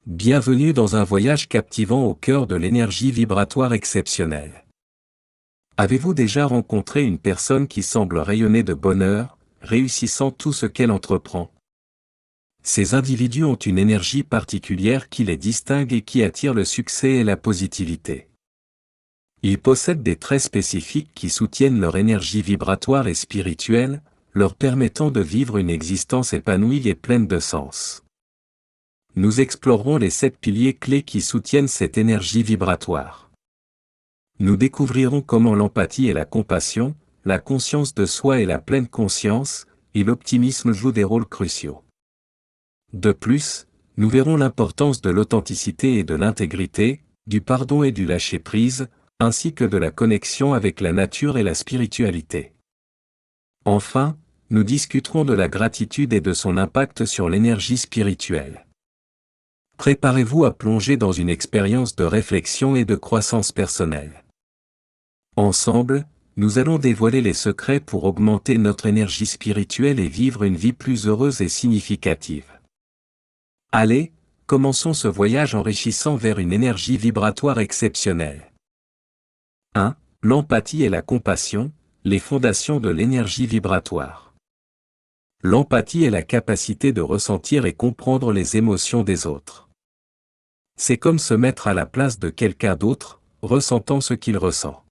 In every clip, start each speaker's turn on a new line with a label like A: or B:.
A: Bienvenue dans un voyage captivant au cœur de l'énergie vibratoire exceptionnelle. Avez-vous déjà rencontré une personne qui semble rayonner de bonheur, réussissant tout ce qu'elle entreprend? Ces individus ont une énergie particulière qui les distingue et qui attire le succès et la positivité. Ils possèdent des traits spécifiques qui soutiennent leur énergie vibratoire et spirituelle, leur permettant de vivre une existence épanouie et pleine de sens. Nous explorerons les 7 piliers clés qui soutiennent cette énergie vibratoire. Nous découvrirons comment l'empathie et la compassion, la conscience de soi et la pleine conscience, et l'optimisme jouent des rôles cruciaux. De plus, nous verrons l'importance de l'authenticité et de l'intégrité, du pardon et du lâcher-prise, ainsi que de la connexion avec la nature et la spiritualité. Enfin, nous discuterons de la gratitude et de son impact sur l'énergie spirituelle. Préparez-vous à plonger dans une expérience de réflexion et de croissance personnelle. Ensemble, nous allons dévoiler les secrets pour augmenter notre énergie spirituelle et vivre une vie plus heureuse et significative. Allez, commençons ce voyage enrichissant vers une énergie vibratoire exceptionnelle. 1. L'empathie et la compassion, les fondations de l'énergie vibratoire. L'empathie est la capacité de ressentir et comprendre les émotions des autres. C'est comme se mettre à la place de quelqu'un d'autre, ressentant ce qu'il ressent.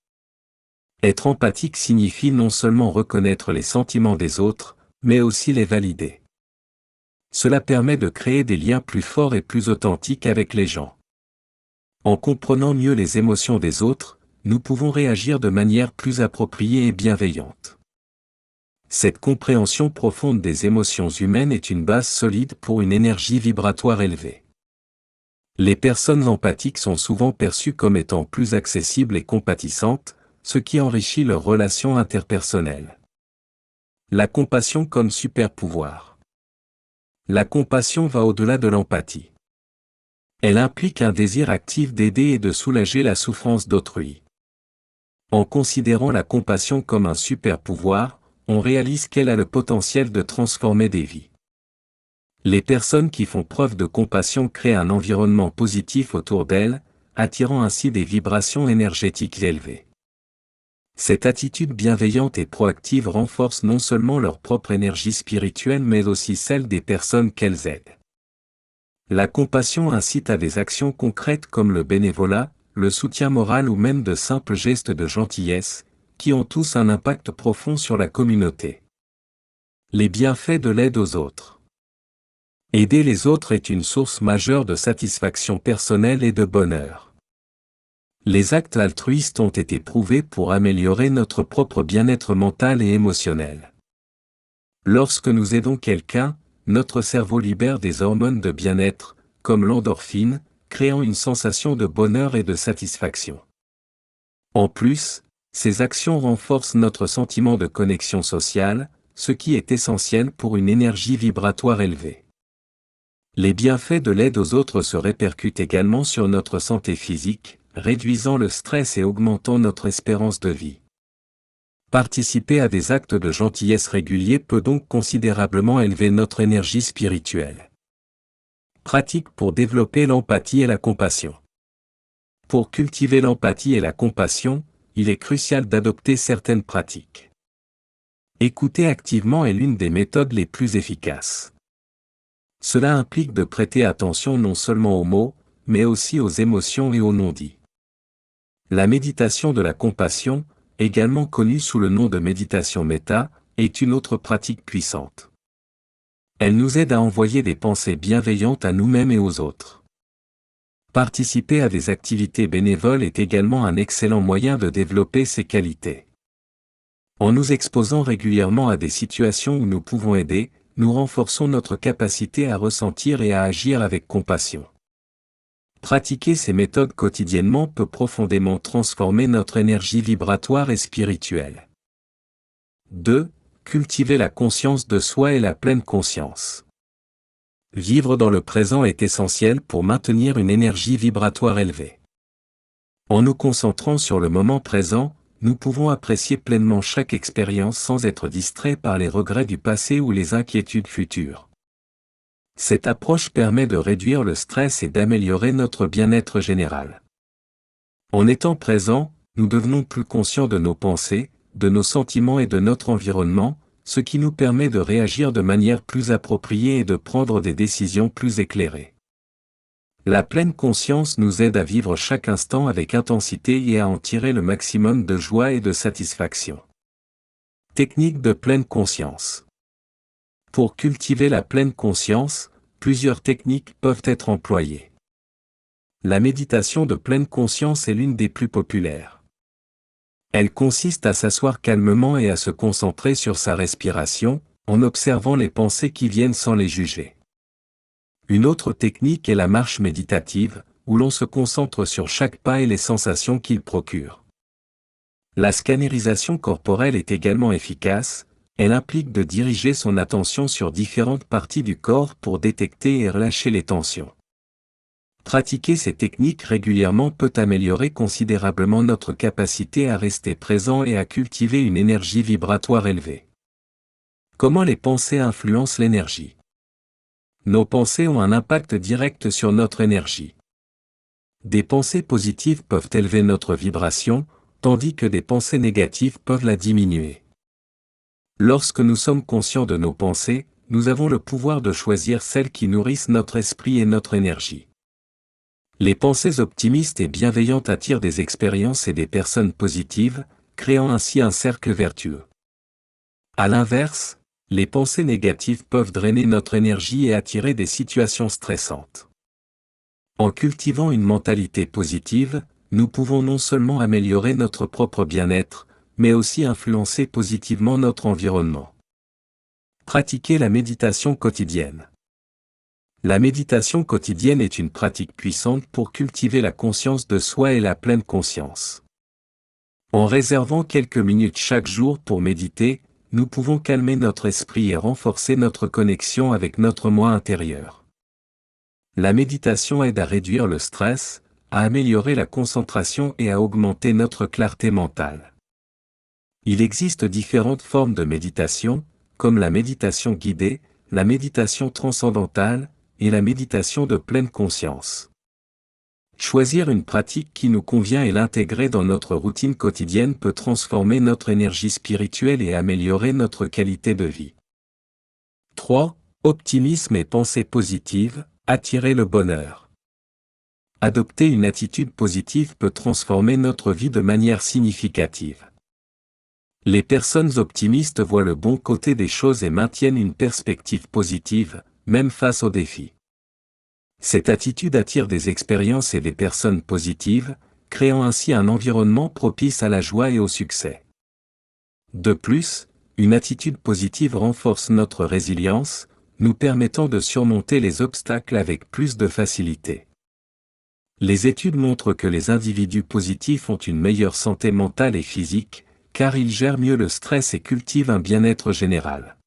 A: Être empathique signifie non seulement reconnaître les sentiments des autres, mais aussi les valider. Cela permet de créer des liens plus forts et plus authentiques avec les gens. En comprenant mieux les émotions des autres, nous pouvons réagir de manière plus appropriée et bienveillante. Cette compréhension profonde des émotions humaines est une base solide pour une énergie vibratoire élevée. Les personnes empathiques sont souvent perçues comme étant plus accessibles et compatissantes, ce qui enrichit leurs relations interpersonnelles. La compassion comme super-pouvoir. La compassion va au-delà de l'empathie. Elle implique un désir actif d'aider et de soulager la souffrance d'autrui. En considérant la compassion comme un super-pouvoir, on réalise qu'elle a le potentiel de transformer des vies. Les personnes qui font preuve de compassion créent un environnement positif autour d'elles, attirant ainsi des vibrations énergétiques élevées. Cette attitude bienveillante et proactive renforce non seulement leur propre énergie spirituelle mais aussi celle des personnes qu'elles aident. La compassion incite à des actions concrètes comme le bénévolat, le soutien moral ou même de simples gestes de gentillesse, qui ont tous un impact profond sur la communauté. Les bienfaits de l'aide aux autres. Aider les autres est une source majeure de satisfaction personnelle et de bonheur. Les actes altruistes ont été prouvés pour améliorer notre propre bien-être mental et émotionnel. Lorsque nous aidons quelqu'un, notre cerveau libère des hormones de bien-être, comme l'endorphine, créant une sensation de bonheur et de satisfaction. En plus, ces actions renforcent notre sentiment de connexion sociale, ce qui est essentiel pour une énergie vibratoire élevée. Les bienfaits de l'aide aux autres se répercutent également sur notre santé physique, réduisant le stress et augmentant notre espérance de vie. Participer à des actes de gentillesse réguliers peut donc considérablement élever notre énergie spirituelle. Pratique pour développer l'empathie et la compassion. Pour cultiver l'empathie et la compassion, il est crucial d'adopter certaines pratiques. Écouter activement est l'une des méthodes les plus efficaces. Cela implique de prêter attention non seulement aux mots, mais aussi aux émotions et aux non-dits. La méditation de la compassion, également connue sous le nom de méditation méta, est une autre pratique puissante. Elle nous aide à envoyer des pensées bienveillantes à nous-mêmes et aux autres. Participer à des activités bénévoles est également un excellent moyen de développer ces qualités. En nous exposant régulièrement à des situations où nous pouvons aider, nous renforçons notre capacité à ressentir et à agir avec compassion. Pratiquer ces méthodes quotidiennement peut profondément transformer notre énergie vibratoire et spirituelle. 2. Cultiver la conscience de soi et la pleine conscience. Vivre dans le présent est essentiel pour maintenir une énergie vibratoire élevée. En nous concentrant sur le moment présent, nous pouvons apprécier pleinement chaque expérience sans être distraits par les regrets du passé ou les inquiétudes futures. Cette approche permet de réduire le stress et d'améliorer notre bien-être général. En étant présent, nous devenons plus conscients de nos pensées, de nos sentiments et de notre environnement, ce qui nous permet de réagir de manière plus appropriée et de prendre des décisions plus éclairées. La pleine conscience nous aide à vivre chaque instant avec intensité et à en tirer le maximum de joie et de satisfaction. Technique de pleine conscience. Pour cultiver la pleine conscience, plusieurs techniques peuvent être employées. La méditation de pleine conscience est l'une des plus populaires. Elle consiste à s'asseoir calmement et à se concentrer sur sa respiration, en observant les pensées qui viennent sans les juger. Une autre technique est la marche méditative, où l'on se concentre sur chaque pas et les sensations qu'il procure. La scannérisation corporelle est également efficace, elle implique de diriger son attention sur différentes parties du corps pour détecter et relâcher les tensions. Pratiquer ces techniques régulièrement peut améliorer considérablement notre capacité à rester présent et à cultiver une énergie vibratoire élevée. Comment les pensées influencent l'énergie ? Nos pensées ont un impact direct sur notre énergie. Des pensées positives peuvent élever notre vibration, tandis que des pensées négatives peuvent la diminuer. Lorsque nous sommes conscients de nos pensées, nous avons le pouvoir de choisir celles qui nourrissent notre esprit et notre énergie. Les pensées optimistes et bienveillantes attirent des expériences et des personnes positives, créant ainsi un cercle vertueux. À l'inverse, les pensées négatives peuvent drainer notre énergie et attirer des situations stressantes. En cultivant une mentalité positive, nous pouvons non seulement améliorer notre propre bien-être, mais aussi influencer positivement notre environnement. Pratiquer la méditation quotidienne. La méditation quotidienne est une pratique puissante pour cultiver la conscience de soi et la pleine conscience. En réservant quelques minutes chaque jour pour méditer, nous pouvons calmer notre esprit et renforcer notre connexion avec notre moi intérieur. La méditation aide à réduire le stress, à améliorer la concentration et à augmenter notre clarté mentale. Il existe différentes formes de méditation, comme la méditation guidée, la méditation transcendantale, et la méditation de pleine conscience. Choisir une pratique qui nous convient et l'intégrer dans notre routine quotidienne peut transformer notre énergie spirituelle et améliorer notre qualité de vie. 3. Optimisme et pensée positive, attirer le bonheur. Adopter une attitude positive peut transformer notre vie de manière significative. Les personnes optimistes voient le bon côté des choses et maintiennent une perspective positive, même face aux défis. Cette attitude attire des expériences et des personnes positives, créant ainsi un environnement propice à la joie et au succès. De plus, une attitude positive renforce notre résilience, nous permettant de surmonter les obstacles avec plus de facilité. Les études montrent que les individus positifs ont une meilleure santé mentale et physique, car ils gèrent mieux le stress et cultivent un bien-être général.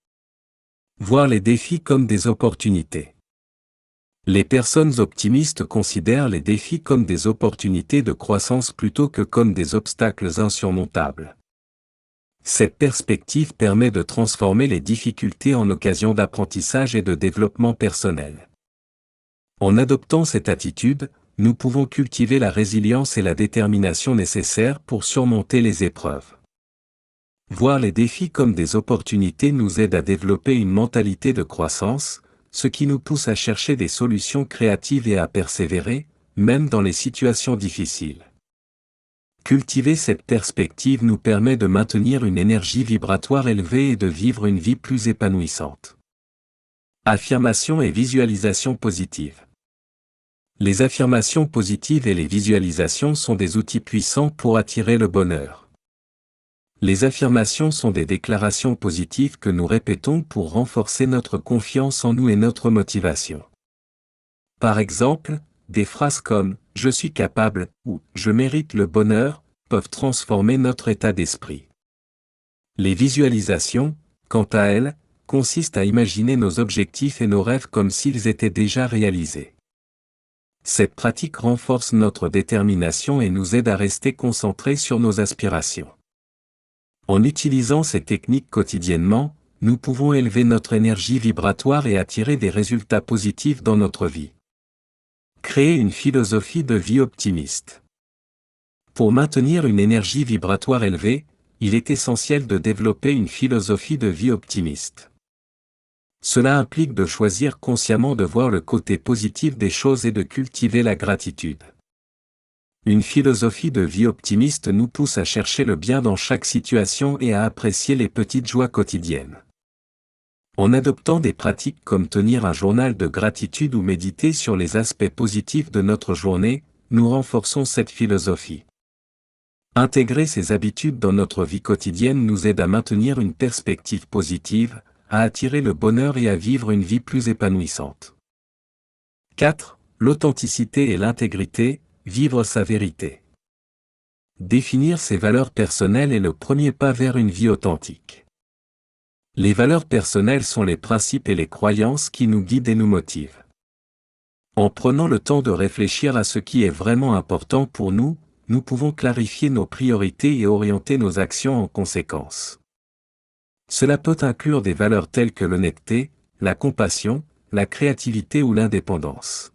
A: Voir les défis comme des opportunités. Les personnes optimistes considèrent les défis comme des opportunités de croissance plutôt que comme des obstacles insurmontables. Cette perspective permet de transformer les difficultés en occasions d'apprentissage et de développement personnel. En adoptant cette attitude, nous pouvons cultiver la résilience et la détermination nécessaires pour surmonter les épreuves. Voir les défis comme des opportunités nous aide à développer une mentalité de croissance, ce qui nous pousse à chercher des solutions créatives et à persévérer, même dans les situations difficiles. Cultiver cette perspective nous permet de maintenir une énergie vibratoire élevée et de vivre une vie plus épanouissante. Affirmation et visualisation positive. Les affirmations positives et les visualisations sont des outils puissants pour attirer le bonheur. Les affirmations sont des déclarations positives que nous répétons pour renforcer notre confiance en nous et notre motivation. Par exemple, des phrases comme « je suis capable » ou « je mérite le bonheur » peuvent transformer notre état d'esprit. Les visualisations, quant à elles, consistent à imaginer nos objectifs et nos rêves comme s'ils étaient déjà réalisés. Cette pratique renforce notre détermination et nous aide à rester concentrés sur nos aspirations. En utilisant ces techniques quotidiennement, nous pouvons élever notre énergie vibratoire et attirer des résultats positifs dans notre vie. Créer une philosophie de vie optimiste. Pour maintenir une énergie vibratoire élevée, il est essentiel de développer une philosophie de vie optimiste. Cela implique de choisir consciemment de voir le côté positif des choses et de cultiver la gratitude. Une philosophie de vie optimiste nous pousse à chercher le bien dans chaque situation et à apprécier les petites joies quotidiennes. En adoptant des pratiques comme tenir un journal de gratitude ou méditer sur les aspects positifs de notre journée, nous renforçons cette philosophie. Intégrer ces habitudes dans notre vie quotidienne nous aide à maintenir une perspective positive, à attirer le bonheur et à vivre une vie plus épanouissante. 4. L'authenticité et l'intégrité, vivre sa vérité. Définir ses valeurs personnelles est le premier pas vers une vie authentique. Les valeurs personnelles sont les principes et les croyances qui nous guident et nous motivent. En prenant le temps de réfléchir à ce qui est vraiment important pour nous, nous pouvons clarifier nos priorités et orienter nos actions en conséquence. Cela peut inclure des valeurs telles que l'honnêteté, la compassion, la créativité ou l'indépendance.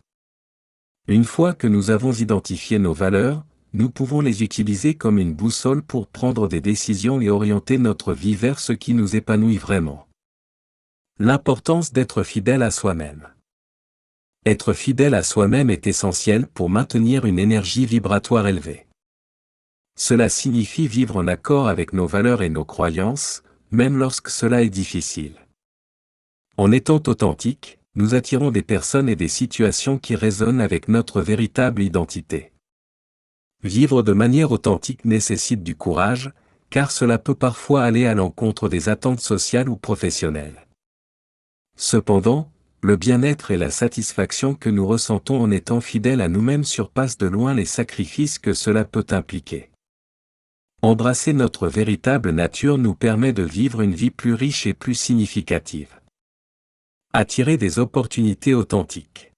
A: Une fois que nous avons identifié nos valeurs, nous pouvons les utiliser comme une boussole pour prendre des décisions et orienter notre vie vers ce qui nous épanouit vraiment. L'importance d'être fidèle à soi-même. Être fidèle à soi-même est essentiel pour maintenir une énergie vibratoire élevée. Cela signifie vivre en accord avec nos valeurs et nos croyances, même lorsque cela est difficile. En étant authentique, nous attirons des personnes et des situations qui résonnent avec notre véritable identité. Vivre de manière authentique nécessite du courage, car cela peut parfois aller à l'encontre des attentes sociales ou professionnelles. Cependant, le bien-être et la satisfaction que nous ressentons en étant fidèles à nous-mêmes surpassent de loin les sacrifices que cela peut impliquer. Embrasser notre véritable nature nous permet de vivre une vie plus riche et plus significative. Attirer des opportunités authentiques.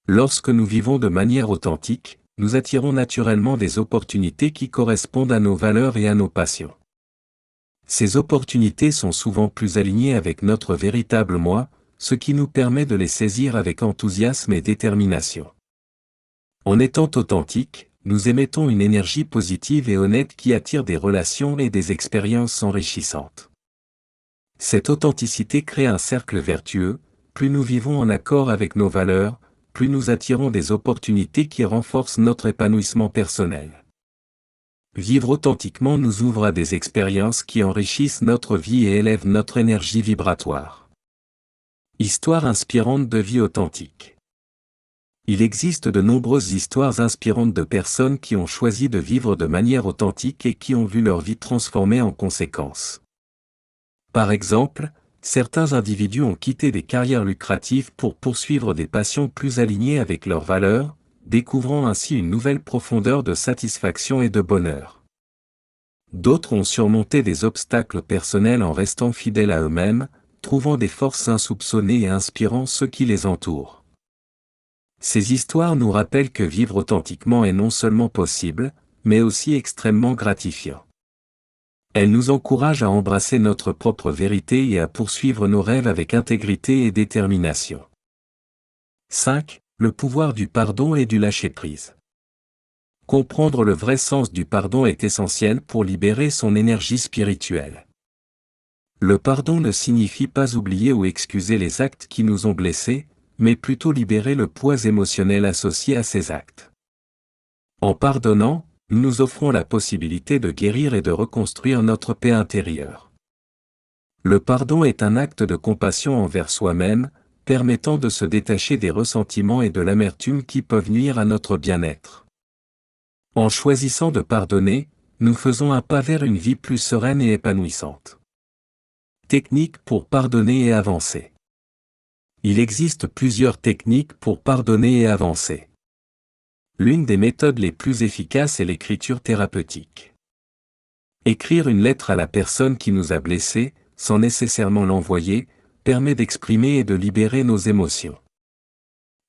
A: Lorsque nous vivons de manière authentique, nous attirons naturellement des opportunités qui correspondent à nos valeurs et à nos passions. Ces opportunités sont souvent plus alignées avec notre véritable moi, ce qui nous permet de les saisir avec enthousiasme et détermination. En étant authentique, nous émettons une énergie positive et honnête qui attire des relations et des expériences enrichissantes. Cette authenticité crée un cercle vertueux, plus nous vivons en accord avec nos valeurs, plus nous attirons des opportunités qui renforcent notre épanouissement personnel. Vivre authentiquement nous ouvre à des expériences qui enrichissent notre vie et élèvent notre énergie vibratoire. Histoire inspirante de vie authentique. Il existe de nombreuses histoires inspirantes de personnes qui ont choisi de vivre de manière authentique et qui ont vu leur vie transformée en conséquence. Par exemple, certains individus ont quitté des carrières lucratives pour poursuivre des passions plus alignées avec leurs valeurs, découvrant ainsi une nouvelle profondeur de satisfaction et de bonheur. D'autres ont surmonté des obstacles personnels en restant fidèles à eux-mêmes, trouvant des forces insoupçonnées et inspirant ceux qui les entourent. Ces histoires nous rappellent que vivre authentiquement est non seulement possible, mais aussi extrêmement gratifiant. Elles nous encouragent à embrasser notre propre vérité et à poursuivre nos rêves avec intégrité et détermination. 5. Le pouvoir du pardon et du lâcher-prise. Comprendre le vrai sens du pardon est essentiel pour libérer son énergie spirituelle. Le pardon ne signifie pas oublier ou excuser les actes qui nous ont blessés, mais plutôt libérer le poids émotionnel associé à ces actes. En pardonnant, nous nous offrons la possibilité de guérir et de reconstruire notre paix intérieure. Le pardon est un acte de compassion envers soi-même, permettant de se détacher des ressentiments et de l'amertume qui peuvent nuire à notre bien-être. En choisissant de pardonner, nous faisons un pas vers une vie plus sereine et épanouissante. Techniques pour pardonner et avancer. Il existe plusieurs techniques pour pardonner et avancer. L'une des méthodes les plus efficaces est l'écriture thérapeutique. Écrire une lettre à la personne qui nous a blessés, sans nécessairement l'envoyer, permet d'exprimer et de libérer nos émotions.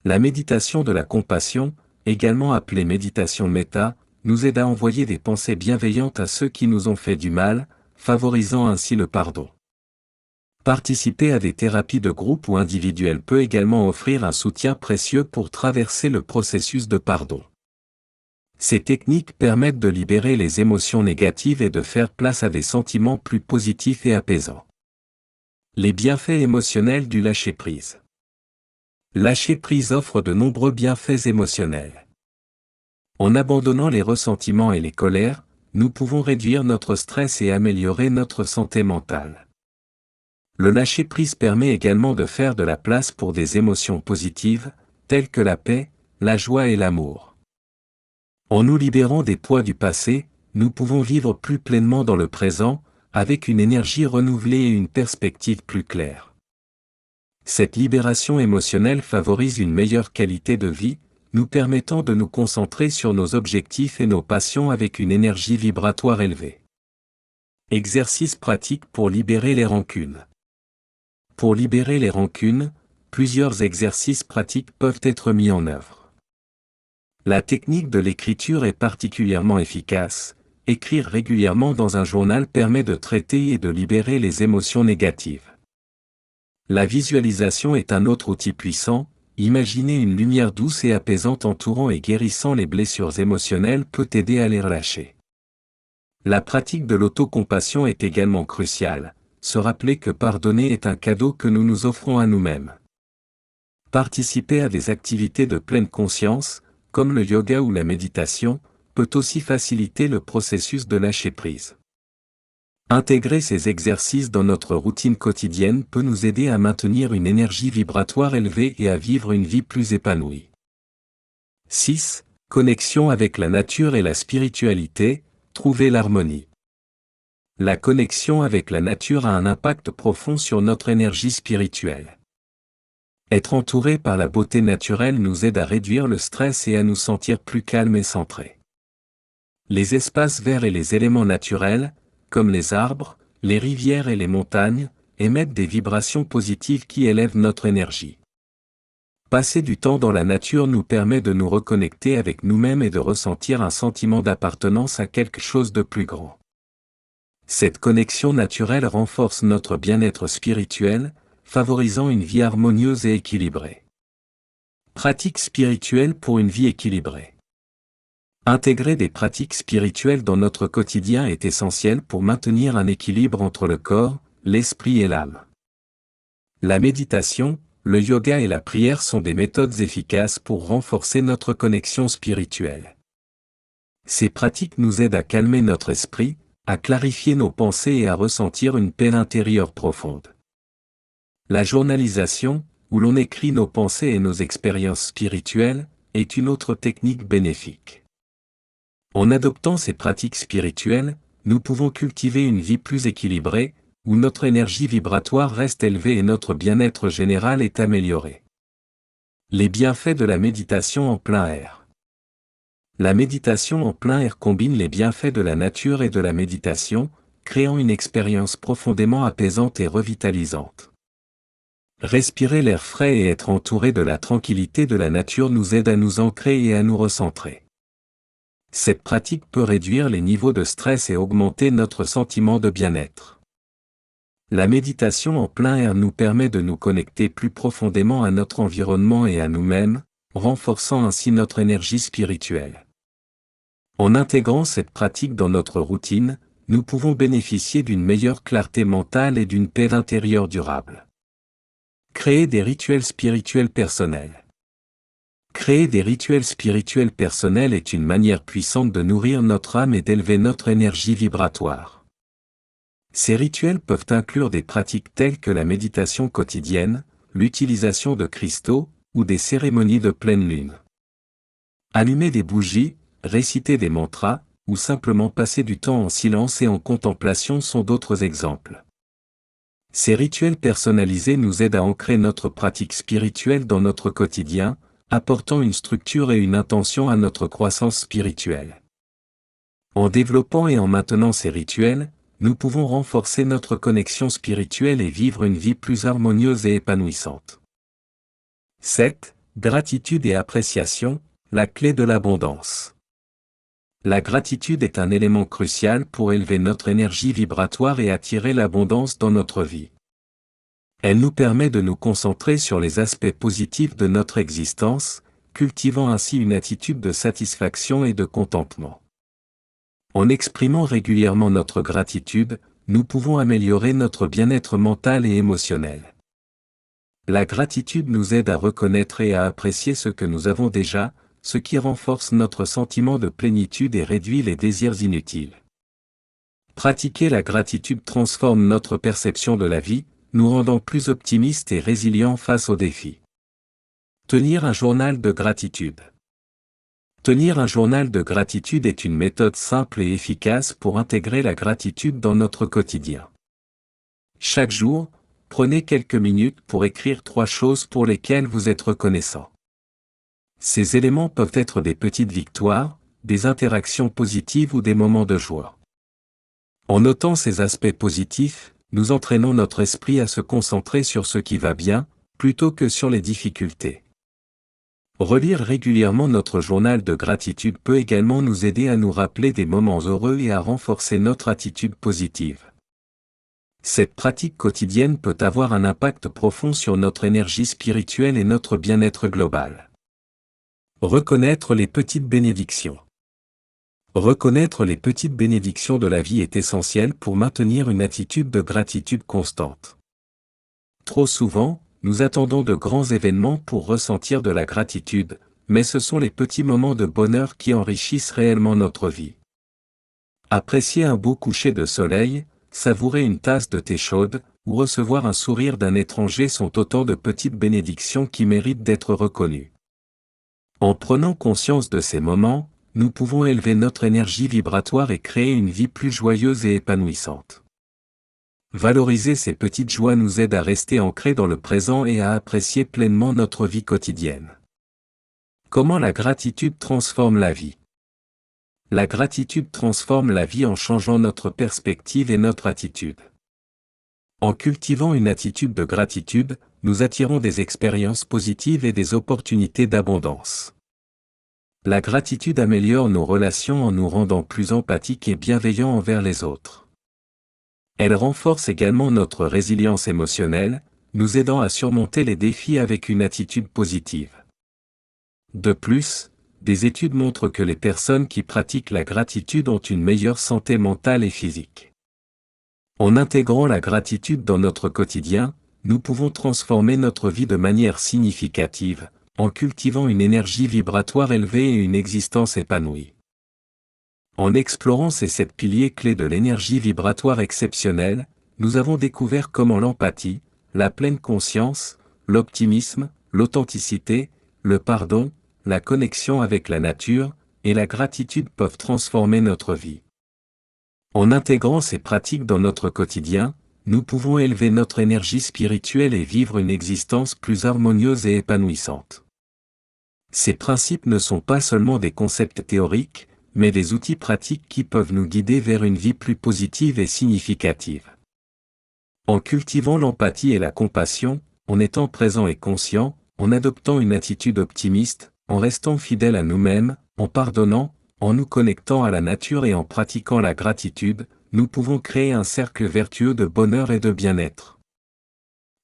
A: La méditation de la compassion, également appelée méditation méta, nous aide à envoyer des pensées bienveillantes à ceux qui nous ont fait du mal, favorisant ainsi le pardon. Participer à des thérapies de groupe ou individuelles peut également offrir un soutien précieux pour traverser le processus de pardon. Ces techniques permettent de libérer les émotions négatives et de faire place à des sentiments plus positifs et apaisants. Les bienfaits émotionnels du lâcher-prise. Lâcher-prise offre de nombreux bienfaits émotionnels. En abandonnant les ressentiments et les colères, nous pouvons réduire notre stress et améliorer notre santé mentale. Le lâcher-prise permet également de faire de la place pour des émotions positives, telles que la paix, la joie et l'amour. En nous libérant des poids du passé, nous pouvons vivre plus pleinement dans le présent, avec une énergie renouvelée et une perspective plus claire. Cette libération émotionnelle favorise une meilleure qualité de vie, nous permettant de nous concentrer sur nos objectifs et nos passions avec une énergie vibratoire élevée. Exercice pratique pour libérer les rancunes. Pour libérer les rancunes, plusieurs exercices pratiques peuvent être mis en œuvre. La technique de l'écriture est particulièrement efficace. Écrire régulièrement dans un journal permet de traiter et de libérer les émotions négatives. La visualisation est un autre outil puissant. Imaginer une lumière douce et apaisante entourant et guérissant les blessures émotionnelles peut aider à les relâcher. La pratique de l'autocompassion est également cruciale. Se rappeler que pardonner est un cadeau que nous nous offrons à nous-mêmes. Participer à des activités de pleine conscience, comme le yoga ou la méditation, peut aussi faciliter le processus de lâcher-prise. Intégrer ces exercices dans notre routine quotidienne peut nous aider à maintenir une énergie vibratoire élevée et à vivre une vie plus épanouie. 6. Connexion avec la nature et la spiritualité, trouver l'harmonie. La connexion avec la nature a un impact profond sur notre énergie spirituelle. Être entouré par la beauté naturelle nous aide à réduire le stress et à nous sentir plus calmes et centrés. Les espaces verts et les éléments naturels, comme les arbres, les rivières et les montagnes, émettent des vibrations positives qui élèvent notre énergie. Passer du temps dans la nature nous permet de nous reconnecter avec nous-mêmes et de ressentir un sentiment d'appartenance à quelque chose de plus grand. Cette connexion naturelle renforce notre bien-être spirituel, favorisant une vie harmonieuse et équilibrée. Pratiques spirituelles pour une vie équilibrée. Intégrer des pratiques spirituelles dans notre quotidien est essentiel pour maintenir un équilibre entre le corps, l'esprit et l'âme. La méditation, le yoga et la prière sont des méthodes efficaces pour renforcer notre connexion spirituelle. Ces pratiques nous aident à calmer notre esprit, à clarifier nos pensées et à ressentir une paix intérieure profonde. La journalisation, où l'on écrit nos pensées et nos expériences spirituelles, est une autre technique bénéfique. En adoptant ces pratiques spirituelles, nous pouvons cultiver une vie plus équilibrée, où notre énergie vibratoire reste élevée et notre bien-être général est amélioré. Les bienfaits de la méditation en plein air. La méditation en plein air combine les bienfaits de la nature et de la méditation, créant une expérience profondément apaisante et revitalisante. Respirer l'air frais et être entouré de la tranquillité de la nature nous aide à nous ancrer et à nous recentrer. Cette pratique peut réduire les niveaux de stress et augmenter notre sentiment de bien-être. La méditation en plein air nous permet de nous connecter plus profondément à notre environnement et à nous-mêmes, renforçant ainsi notre énergie spirituelle. En intégrant cette pratique dans notre routine, nous pouvons bénéficier d'une meilleure clarté mentale et d'une paix intérieure durable. Créer des rituels spirituels personnels. Créer des rituels spirituels personnels est une manière puissante de nourrir notre âme et d'élever notre énergie vibratoire. Ces rituels peuvent inclure des pratiques telles que la méditation quotidienne, l'utilisation de cristaux, ou des cérémonies de pleine lune. Allumer des bougies, réciter des mantras, ou simplement passer du temps en silence et en contemplation sont d'autres exemples. Ces rituels personnalisés nous aident à ancrer notre pratique spirituelle dans notre quotidien, apportant une structure et une intention à notre croissance spirituelle. En développant et en maintenant ces rituels, nous pouvons renforcer notre connexion spirituelle et vivre une vie plus harmonieuse et épanouissante. 7. Gratitude et appréciation, la clé de l'abondance. La gratitude est un élément crucial pour élever notre énergie vibratoire et attirer l'abondance dans notre vie. Elle nous permet de nous concentrer sur les aspects positifs de notre existence, cultivant ainsi une attitude de satisfaction et de contentement. En exprimant régulièrement notre gratitude, nous pouvons améliorer notre bien-être mental et émotionnel. La gratitude nous aide à reconnaître et à apprécier ce que nous avons déjà, ce qui renforce notre sentiment de plénitude et réduit les désirs inutiles. Pratiquer la gratitude transforme notre perception de la vie, nous rendant plus optimistes et résilients face aux défis. Tenir un journal de gratitude. Tenir un journal de gratitude est une méthode simple et efficace pour intégrer la gratitude dans notre quotidien. Chaque jour, prenez quelques minutes pour écrire 3 choses pour lesquelles vous êtes reconnaissant. Ces éléments peuvent être des petites victoires, des interactions positives ou des moments de joie. En notant ces aspects positifs, nous entraînons notre esprit à se concentrer sur ce qui va bien, plutôt que sur les difficultés. Relire régulièrement notre journal de gratitude peut également nous aider à nous rappeler des moments heureux et à renforcer notre attitude positive. Cette pratique quotidienne peut avoir un impact profond sur notre énergie spirituelle et notre bien-être global. Reconnaître les petites bénédictions. Reconnaître les petites bénédictions de la vie est essentiel pour maintenir une attitude de gratitude constante. Trop souvent, nous attendons de grands événements pour ressentir de la gratitude, mais ce sont les petits moments de bonheur qui enrichissent réellement notre vie. Apprécier un beau coucher de soleil, savourer une tasse de thé chaude, ou recevoir un sourire d'un étranger sont autant de petites bénédictions qui méritent d'être reconnues. En prenant conscience de ces moments, nous pouvons élever notre énergie vibratoire et créer une vie plus joyeuse et épanouissante. Valoriser ces petites joies nous aide à rester ancrés dans le présent et à apprécier pleinement notre vie quotidienne. Comment la gratitude transforme la vie? La gratitude transforme la vie en changeant notre perspective et notre attitude. En cultivant une attitude de gratitude, nous attirons des expériences positives et des opportunités d'abondance. La gratitude améliore nos relations en nous rendant plus empathiques et bienveillants envers les autres. Elle renforce également notre résilience émotionnelle, nous aidant à surmonter les défis avec une attitude positive. De plus, des études montrent que les personnes qui pratiquent la gratitude ont une meilleure santé mentale et physique. En intégrant la gratitude dans notre quotidien, nous pouvons transformer notre vie de manière significative, en cultivant une énergie vibratoire élevée et une existence épanouie. En explorant ces 7 piliers clés de l'énergie vibratoire exceptionnelle, nous avons découvert comment l'empathie, la pleine conscience, l'optimisme, l'authenticité, le pardon, la connexion avec la nature, et la gratitude peuvent transformer notre vie. En intégrant ces pratiques dans notre quotidien, nous pouvons élever notre énergie spirituelle et vivre une existence plus harmonieuse et épanouissante. Ces principes ne sont pas seulement des concepts théoriques, mais des outils pratiques qui peuvent nous guider vers une vie plus positive et significative. En cultivant l'empathie et la compassion, en étant présent et conscient, en adoptant une attitude optimiste, en restant fidèle à nous-mêmes, en pardonnant, en nous connectant à la nature et en pratiquant la gratitude, nous pouvons créer un cercle vertueux de bonheur et de bien-être.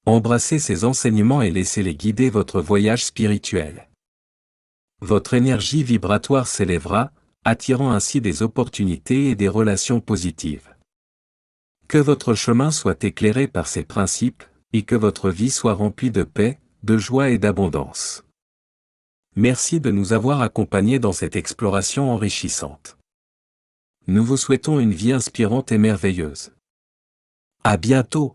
A: Embrassez ces enseignements et laissez-les guider votre voyage spirituel. Votre énergie vibratoire s'élèvera, attirant ainsi des opportunités et des relations positives. Que votre chemin soit éclairé par ces principes, et que votre vie soit remplie de paix, de joie et d'abondance. Merci de nous avoir accompagnés dans cette exploration enrichissante. Nous vous souhaitons une vie inspirante et merveilleuse. À bientôt!